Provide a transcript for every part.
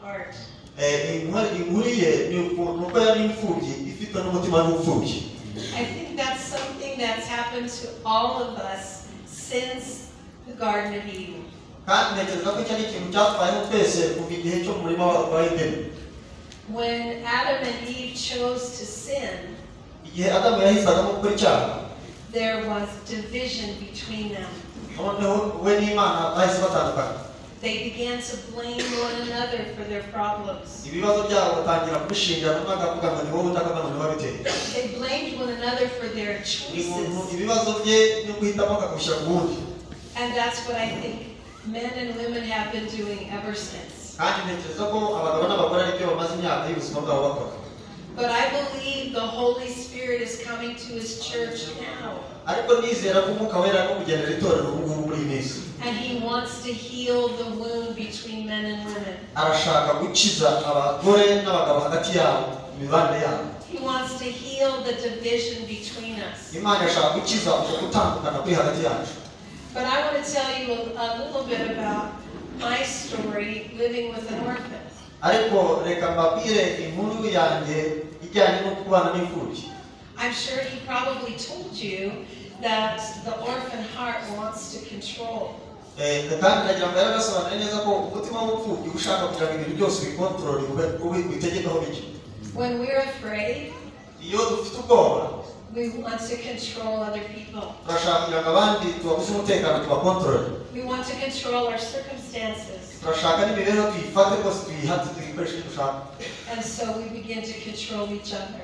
heart. I think that's something that's happened to all of us since the Garden of Eden. When Adam and Eve chose to sin, there was division between them. They began to blame one another for their problems. They blamed one another for their choices. And that's what I think men and women have been doing ever since. But I believe the Holy Spirit is coming to His church now. And He wants to heal the wound between men and women. He wants to heal the division between us. But I want to tell you a little bit about my story living with an orphan. I'm sure he probably told you that the orphan heart wants to control. When we're afraid, we want to control other people. We want to control our circumstances. And so we begin to control each other.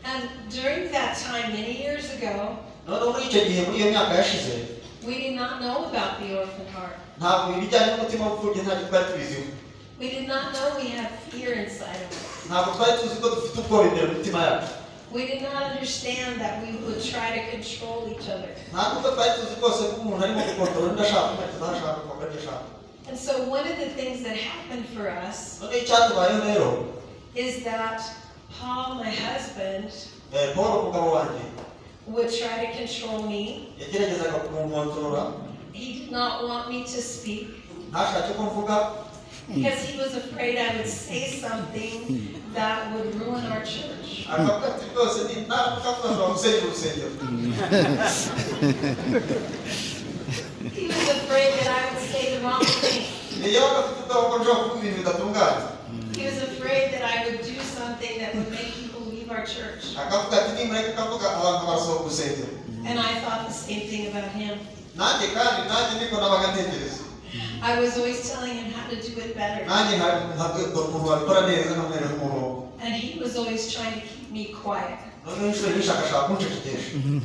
And during that time, many years ago, we did not know about the orphan heart. We did not know we had fear inside of us. We did not understand that we would try to control each other. And so one of the things that happened for us is that Paul, my husband, would try to control me. He did not want me to speak because he was afraid I would say something that would ruin our church. He was afraid that I would say the wrong thing. He was afraid that I would do something that would make people leave our church. And I thought the same thing about him. I was always telling him how to do it better. And he was always trying to keep me quiet.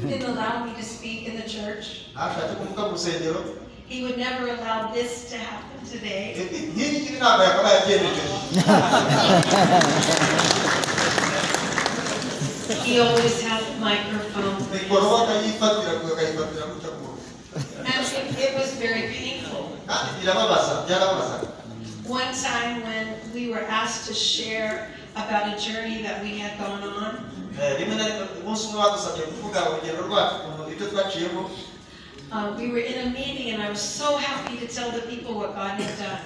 He didn't allow me to speak in the church. He would never allow this to happen today. He always had the microphone. And it was very painful. One time when we were asked to share about a journey that we had gone on, we were in a meeting and I was so happy to tell the people what God had done.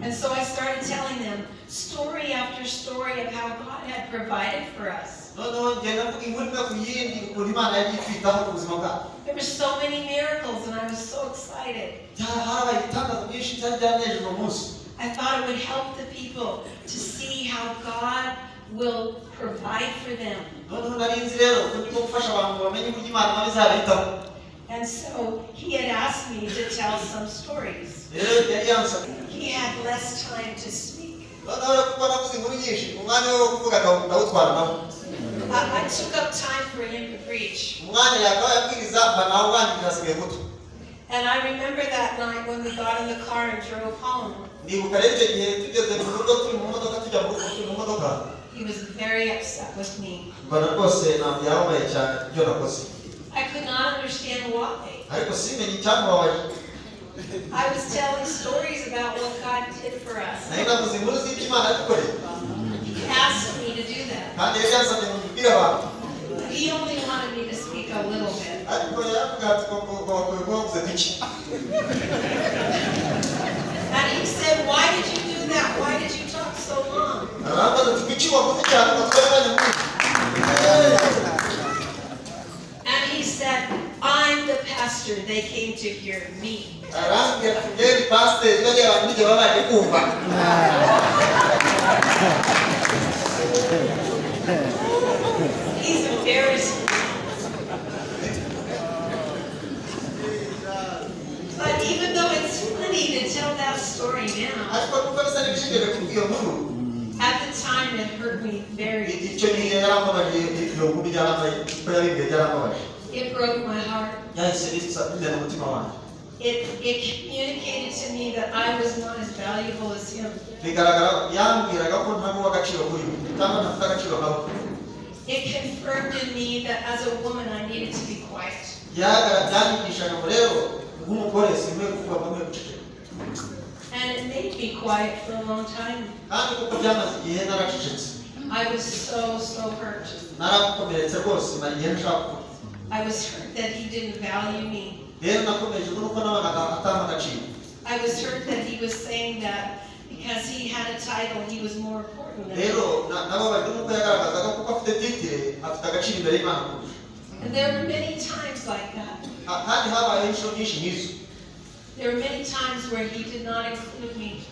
And so I started telling them story after story of how God had provided for us. There were so many miracles and I was so excited. I thought it would help the people to see how God will provide for them. And so he had asked me to tell some stories. He had less time to speak. I took up time for him to preach. And I remember that night when we got in the car and drove home. He was very upset with me. I could not understand why. I was telling stories about what God did for us. He asked me to do that. He only wanted me to speak a little bit. And he said, why did you do that? Why did you talk so long? And he said, I'm the pastor. They came to hear me. He's embarrassed. But even though it's funny to tell that story now, at the time it hurt me very deeply. It broke my heart. It communicated to me that I was not as valuable as him. It confirmed in me that as a woman I needed to be quiet. And it made me quiet for a long time. I was so hurt. I was hurt that he didn't value me. I was hurt that he was saying that because he had a title, he was more important than me. And there were many times like that. There were many times where he did not include me.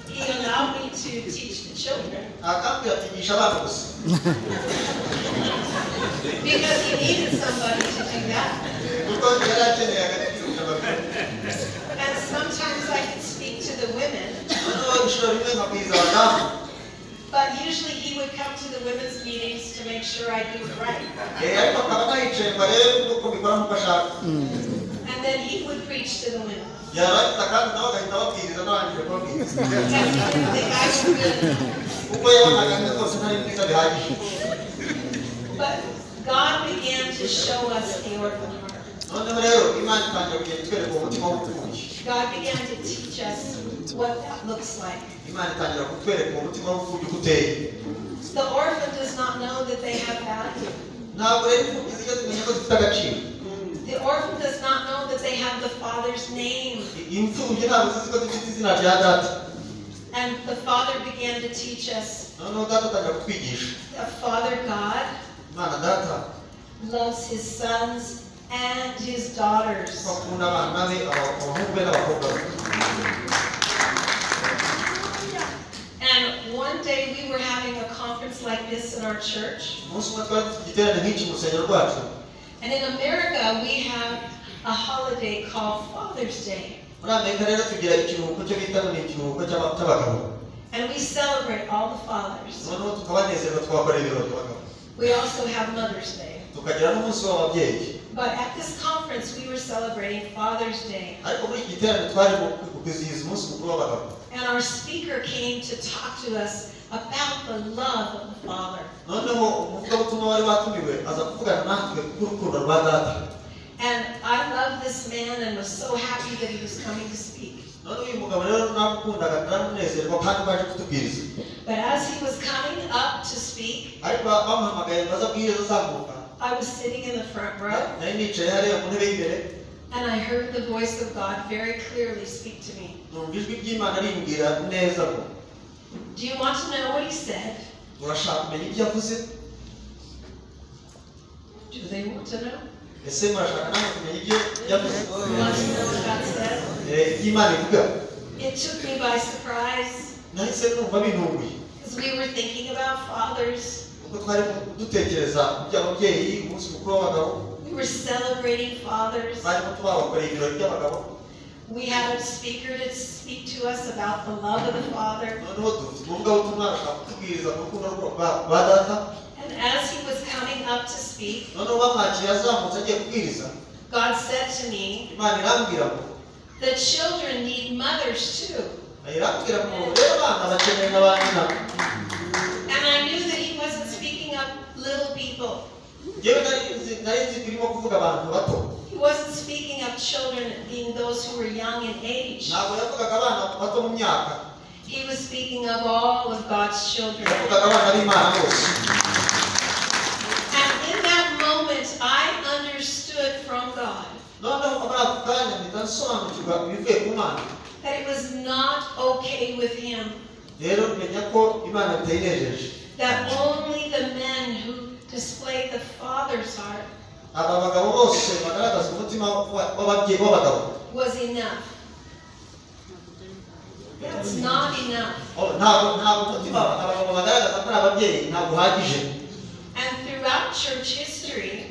He allowed me to teach the children. Because he needed somebody to do that. And sometimes I could speak to the women. But usually he would come to the women's meetings to make sure I do it right. And then he would preach to the women. And he didn't think I was good. But God began to show us the orphan heart. God began to teach us what that looks like. The orphan does not know that they have value. The orphan does not know that they have the Father's name. And the Father began to teach us that Father God loves his sons and his daughters. And one day we were having a conference like this in our church. And in America we have a holiday called Father's Day. And we celebrate all the fathers. We also have Mother's Day. But at this conference we were celebrating Father's Day. And our speaker came to talk to us about the love of the Father. And I love this man and was so happy that he was coming to speak. But as he was coming up to speak, I was sitting in the front row. And I heard the voice of God very clearly speak to me. Do you want to know what he said? Do they want to know? You want to know what God said? It took me by surprise. Because we were thinking about fathers. We were celebrating fathers. We had a speaker to speak to us about the love of the Father. And as he was coming up to speak, God said to me, the children need mothers too. And I knew that he wasn't speaking of little people. He wasn't speaking of children being those who were young in age. He was speaking of all of God's children. And in that moment, that it was not okay with him. That only the men who displayed the Father's heart was enough. That's not enough. And throughout church history,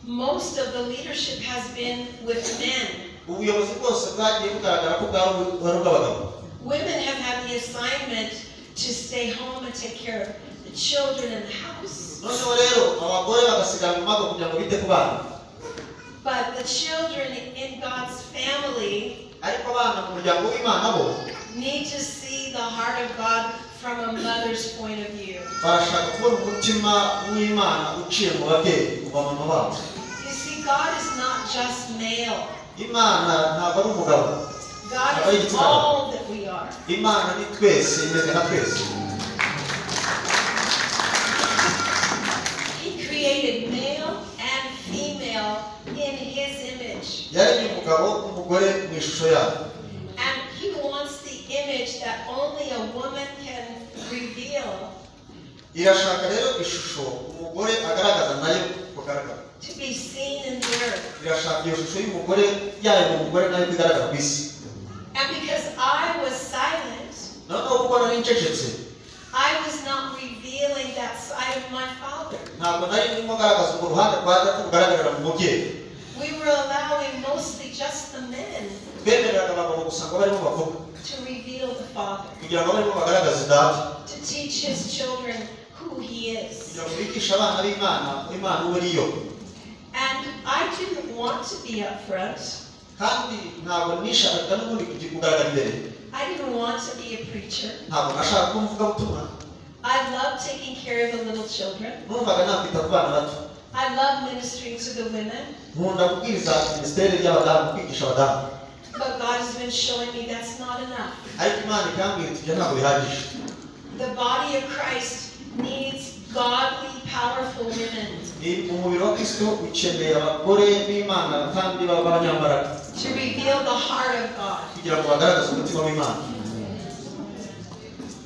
most of the leadership has been with men. Women have had the assignment to stay home and take care of the children and the house. But the children in God's family need to see the heart of God from a mother's point of view. You see, God is not just male. God is all that we are. He created male and female in His image. And He wants the image that only a woman can reveal to be seen in the earth. And because I was silent, I was not revealing that side of my Father. We were allowing mostly just the men to reveal the Father, to teach His children who He is. And I didn't want to be up front. I didn't want to be a preacher. I love taking care of the little children. I love ministering to the women. But God has been showing me that's not enough. The body of Christ needs godly, powerful women to reveal the heart of God.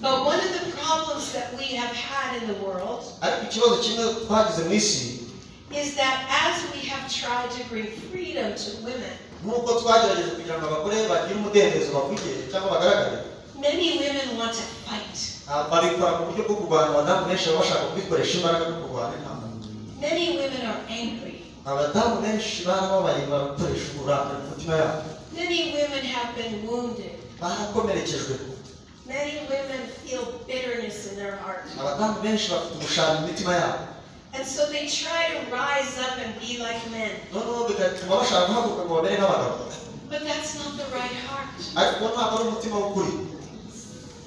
But one of the problems that we have had in the world is that as we have tried to bring freedom to women, many women want to fight. Many women are angry. Many women have been wounded. Many women feel bitterness in their heart. And so they try to rise up and be like men. But that's not the right heart.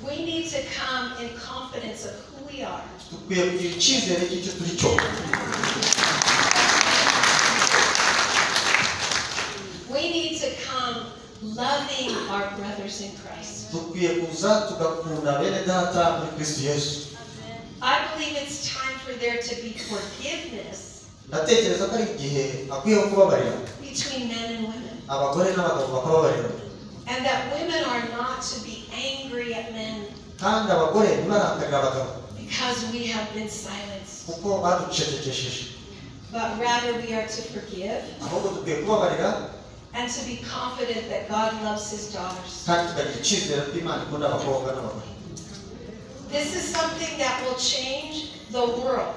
We need to come in confidence of who we are. We need to come loving our brothers in Christ. I believe it's time for there to be forgiveness between men and women. And that women are not to be angry at men because we have been silenced. But rather we are to forgive and to be confident that God loves His daughters. This is something that will change the world.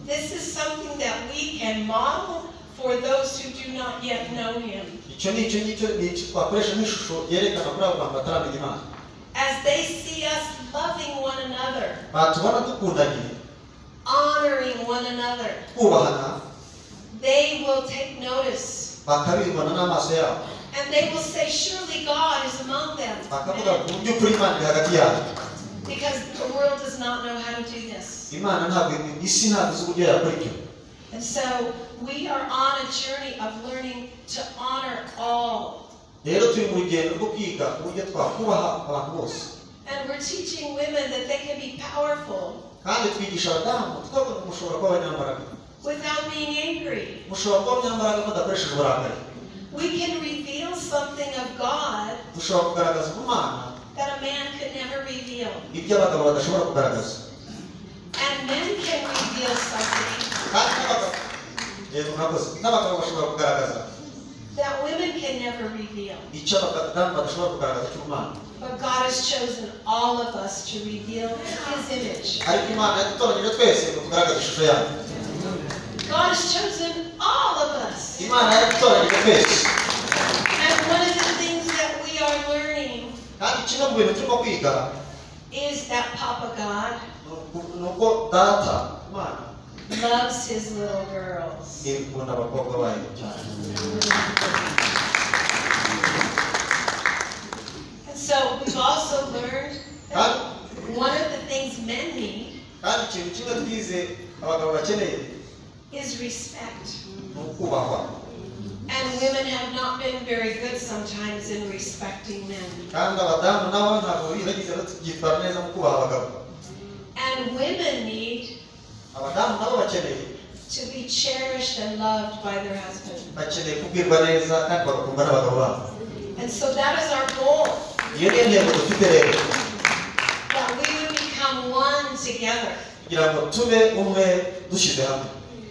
This is something that we can model for those who do not yet know Him. As they see us loving one another, honoring one another, they will take notice. And they will say, surely God is among them. Because the world does not know how to do this. And so we are on a journey of learning to honor all. And we're teaching women that they can be powerful. without being angry. mushobora kuba myambaraga mudakoresheje uburakari. We can reveal something of God dushobora kugaragaza ubumana that a man could never reveal. ibyo abagabo badashobora kugaragaza. And men can reveal something n'abagabo bashobora kugaragaza that women can never reveal. icyo abadamu badashobora kugaragaza cy'ubumana. But God has chosen all of us to reveal His image. ariko Imana yadutoranyije twese ngo tugaragaze ishusho yayo. God has chosen all of us. Imana yadutoranyije twese. And one of the things that we are learning kandi kimwe mu bintu turimo kwiga is that Papa God nuko data Imana loves his little girls. ikunda abakobwa bayo cyane. And so we've also learned that one of the things men need kandi ikintu kimwe twize abagabo bakeneye is respect. ni ukubahwa. And women have not been very good sometimes in respecting men. kandi abadamu nabo ntabwo bagize babyitwara neza mu kubaha abagabo. And women need abadamu nabo bakeneye to be cherished and loved by their husband. bakeneye kubwirwa neza kandi bagakundwa n'abagabo babo. And so that is our goal, iyo ni intego dufite rero, that we would become one together. kugira ngo tube umwe dushyize hamwe.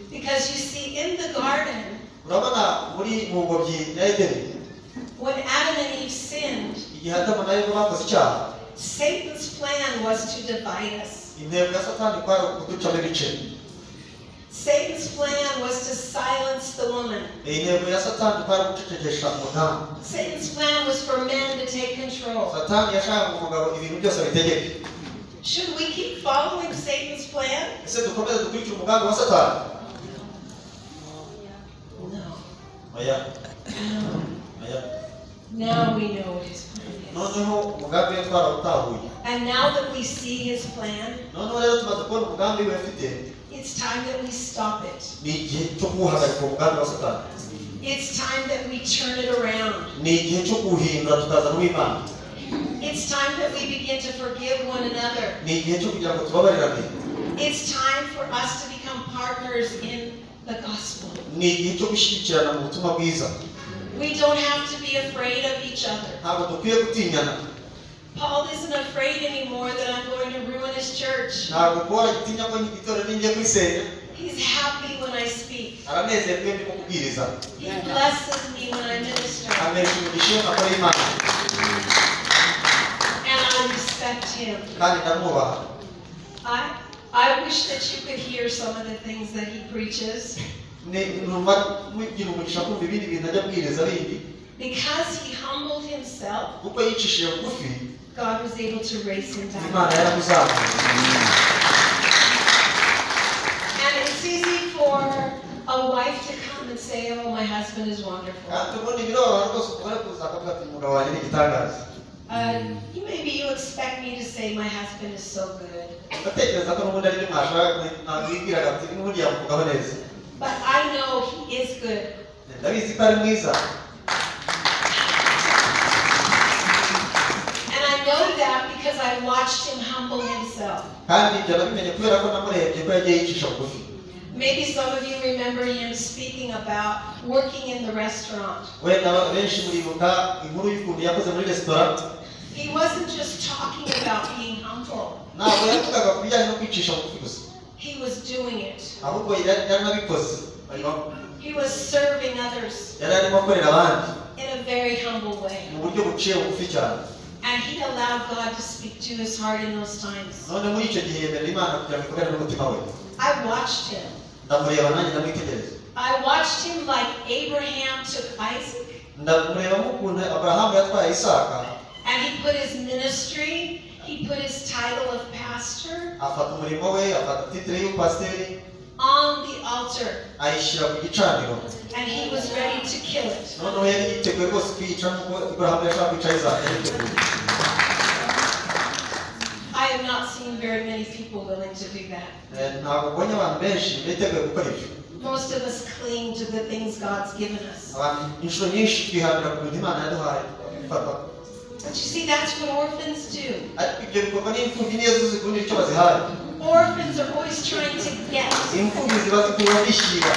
Because you see, in the garden, urabona muri mu ngobyi ya Edeni when Adam and Eve sinned, igihe Adamu na Eva bakoze icyaha, Satan's plan was to divide us. intego ya Satani kwari ukuducamo ibice. Satan's plan was to silence the woman. intego ya Satani kwari gucecekesha umudamu. Satan's plan was for men to take control. Satani yashakaga umugabo ibintu byose abitegeke. Should we keep following Satan's plan? ese dukomeze dukurikire umugambi wa Satani? No. oya No. oya. Now we know what his plan is. noneho umugambi we twarawutahuye. And now that we see his plan, noneho rero tumaze kubona umugambi we afite, it's time that we stop it. ni igihe cyo kuwuhagarika umugambi wa Satani. It's time that we turn it around. ni igihe cyo kuwuhindura tukazana uw'Imana. It's time that we begin to forgive one another. ni igihe cyo kugira ngo tubabarirane. It's time for us to become partners in the gospel. ni igihe cyo gushyigikirana mu butumwa bwiza. We don't have to be afraid of each other. ntabwo dukwiye gutinyana. Paul isn't afraid anymore that I'm going to ruin his church. ntabwo Pawulo agitinya ko itorero ninjye kwisenya. He's happy when I speak. aranezerwa ndimo kubwiriza. He blesses me when I minister. amesha umugisha iyo nakora Imana. And I respect him. kandi ndamwubaha. I wish that you could hear some of the things that he preaches. numva mugira umugisha kumva ibindi bintu ajya abwiriza bindi. Because he humbled himself, kuko yicishije bugufi, God was able to raise him back. Imana yaramuzamuye. And it's easy for a wife to come and say, "Oh, my husband is wonderful." ubundi biroroha rwose ukore kuza akavuga ati umugabo wanjye ni igitangaza. Maybe you expect me to say my husband is so good. ndatekereza ko n'ubundi ari byo mwashaka nabwibwiraga ati n'ubundi yamuvugaho neza. But I know he is good. ndabizi ko ari mwiza. And I know that because I watched him humble himself. kandi ibyo nabimenye kubera ko namurebye ko yagiye yicisha bugufi. Maybe some of you remember him speaking about working in the restaurant. wenda benshi muribuka inkuru y'ukuntu yakoze muri restaurant. He wasn't just talking about being humble. ntabwo yavugaga ku bijyanye no kwicisha bugufi gusa. He was doing it. ahubwo yari nabikoze. He was serving others yari arimo akorera abandi in a very humble way. mu buryo buciye bugufi cyane. And he allowed God to speak to his heart in those times. none muri icyo gihe yemerera Imana kugira ngo ikorere n'umutima we. I watched him. ndamureba nanjye ndamwitegereza. I watched him like Abraham took Isaac. ndamureba nk'ukuntu Aburahamu yatwaye Isaka. And he put his ministry, he put his title of pastor afata umurimo we, afata titire y'ubupasiteri, on the altar. ayishyira ku gicaniro. And he was ready to kill it. noneho yari yiteguye rwose kwiyica nk'uko Aburahamu yashaka kwica Isaka yiteguye. I have not seen very many people willing to do that. ntabwo mbonye abantu benshi biteguye gukora ibyo. Most of us cling to the things God's given us. abantu inshuro nyinshi twihanira ku bintu Imana yaduhaye bifata. But you see, that's what orphans do. ariko ibyo bikorwa n'imfubyi niyo zikundira icyo bazihaye. Orphans are always trying to get. imfubyi ziba zikwiye kwishira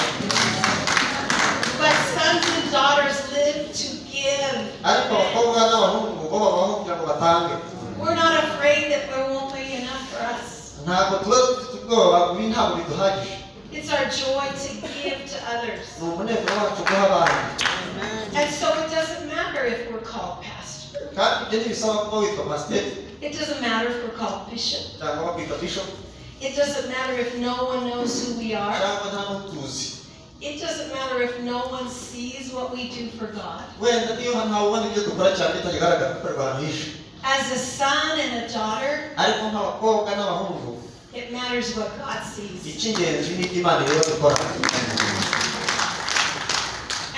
But sons and daughters live to give. ariko abakobwa n'abahungu bo babaho kugira ngo batange. We're not afraid that there won't be enough for us. ntabwo tuba dufite ubwoba ibi ntabwo biduhagije. It's our joy to give to others. ni umunezero wacu guha abandi. And so it doesn't matter if we're called pastor. kandi ibyo ntibisaba kuba witwa pasiteri It doesn't matter if we're called bishop. cyangwa bakwita bishop It doesn't matter if no one knows who we are. cyangwa nta n'utuzi. It doesn't matter if no one sees what we do for God. wenda niyo ntawe ubona ibyo dukora cyane bitagaragara gukorerwa ahantu hishe. As a son and a daughter, ariko nk'abakobwa n'abahungu it matters what God sees. icy'ingenzi ni ibyo Imana ireba dukora.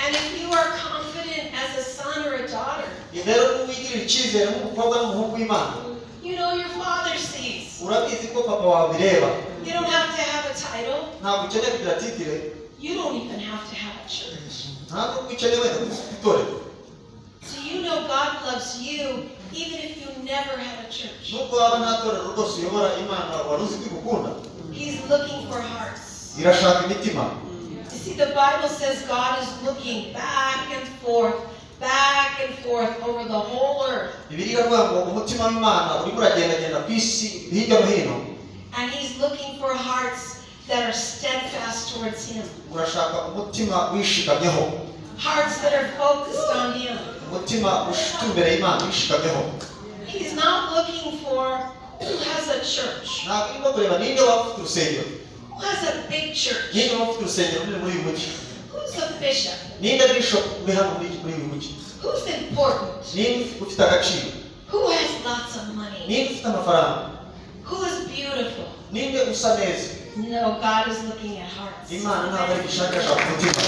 And if you are confident as a son or a daughter, rero niwigirira icyizere nk'umukobwa n'umuhungu w'Imana you know your father sees. urabizi ko papa wawe bireba. You don't have to have a title. ntabwo ukeneye kugira titire. You don't even have to have a church. ntabwo ukeneye wenda kuba itorero. Do you know God loves you even if you never had a church? nubwo waba nta torero rwose uyobora Imana wari uzi ko igukunda. He's looking for hearts. irashaka imitima. You see, the Bible says God is looking back and forth over the whole earth. Bibiliya iravuga ngo umutima w'Imana urimo uragendagenda ku isi hirya no hino. And He's looking for hearts that are steadfast towards Him. urashaka umutima wishikamyeho. Hearts that are focused on Him. umutima utumbere Imana wishikamyeho. He's not looking for who has a church, ntabwo irimo kureba ninde waba ufite urusengero. who has a big church, ninde waba ufite urusengero ruri muri uyu mujyi. who's a bishop, ninde bishop uri hano muri uyu mujyi. who's important, ninde ufite agaciro. who has lots of money, ninde ufite amafaranga. who is beautiful. ninde usa neza. No, God is looking at hearts. Imana ntabwo ari gushaka umutima.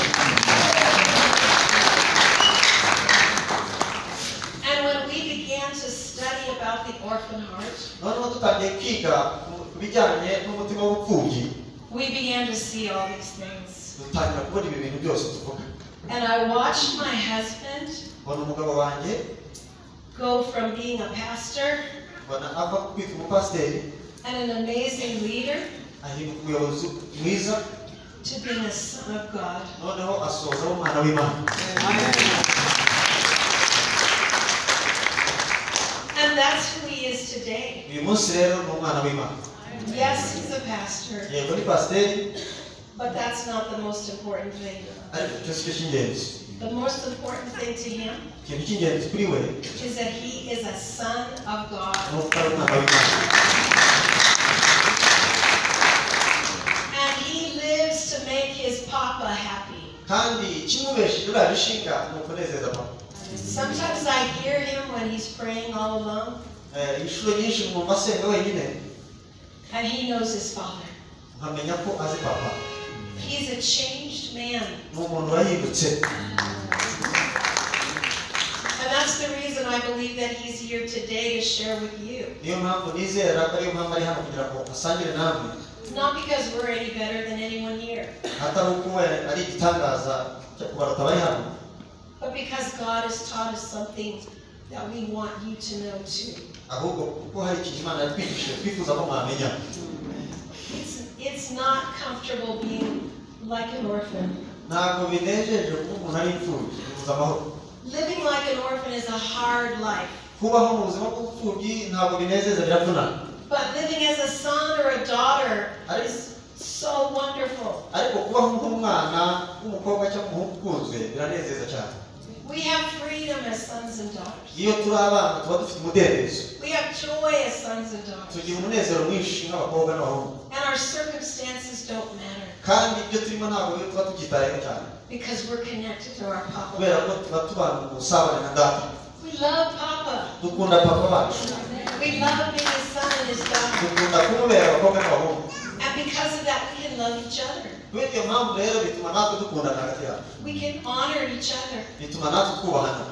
And when we began to study about the orphan heart, noneho dutangiye kwiga ku bijyanye n'umutima w'ubupfubyi we began to see all these things. dutangira kubona ibi bintu byose tuvuga. And I watched my husband mbona umugabo wanjye go from being a pastor mbona ava kwitwa umupasiteri and an amazing leader ahinduka umuyobozi mwiza to being a son of God. noneho asoza umwana w'Imana. And that's who he is today. uyu munsi rero ni umwana w'Imana. Yes, he's a pastor, yego ni pasiteri but that's not the most important thing. ariko icyo si cyo cy'ingenzi. The most important thing to him ikintu cy'ingenzi kuri we is that he is a son of God. ni uko ari umwana w'Imana. And he lives to make his papa happy. kandi ikimubesheje uriya gishinga ni ukunezeza papa. Sometimes I hear him when he's praying all alone, inshuro nyinshi mwumva asenga wenyine and he knows his father. nkamenya ko azi papa. He's a changed man. ni umuntu wahindutse. And that's the reason I believe that he's here today to share with you. niyo mpamvu nizera ko ariyo mpamvu ari hano kugira ngo asangire namwe. Not because we're any better than anyone here, atari uko we ari igitangaza cyo kubaruta abari hano, but because God has taught us something that we want you to know too. ahubwo kuko hari ikintu Imana yatwigishije twifuza ko mwamenya. It's not comfortable being like an orphan. ntabwo binejeje kuba umuntu ari imfubyi bibuza amahoro. Living like an orphan is a hard life. kubaho mu buzima bw'ubupfubyi ntabwo binezeza, biravunana. But living as a son or a daughter is so wonderful. ariko kubaho nk'umwana w'umukobwa cyangwa umuhungu ukunzwe biranezeza cyane. We have freedom as sons and daughters. iyo turi abana tuba dufite umudendezo. We have joy as sons and daughters. tugira umunezero mwinshi nk'abakobwa n'abahungu. And our circumstances don't matter kandi ibyo turimo ntabwo tuba tubyitayeho cyane, because we're connected to our Papa. kubera ko tuba tubana mu busabane na data. We love Papa. dukunda papa bacu. We love being his son and his daughter. dukunda kumubera abakobwa n'abahungu. And because of that, we can love each other. kubera iyo mpamvu rero bituma natwe dukundana hagati yacu. We can honor each other. bituma natwe twubahana.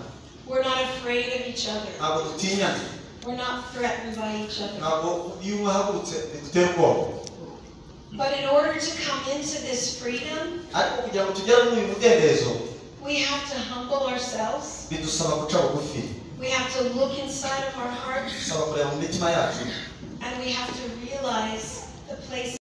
We're not afraid of each other. ntabwo dutinyana. We're not threatened by each other. ntabwo iyo umwe ahagurutse bidutera ubwoba. But in order to come into this freedom, ariko kugira ngo tugere muri uyu mudendezo we have to humble ourselves. bidusaba guca bugufi. We have to look inside of our hearts, bisaba kureba mu mitima yacu. and we have to realize the place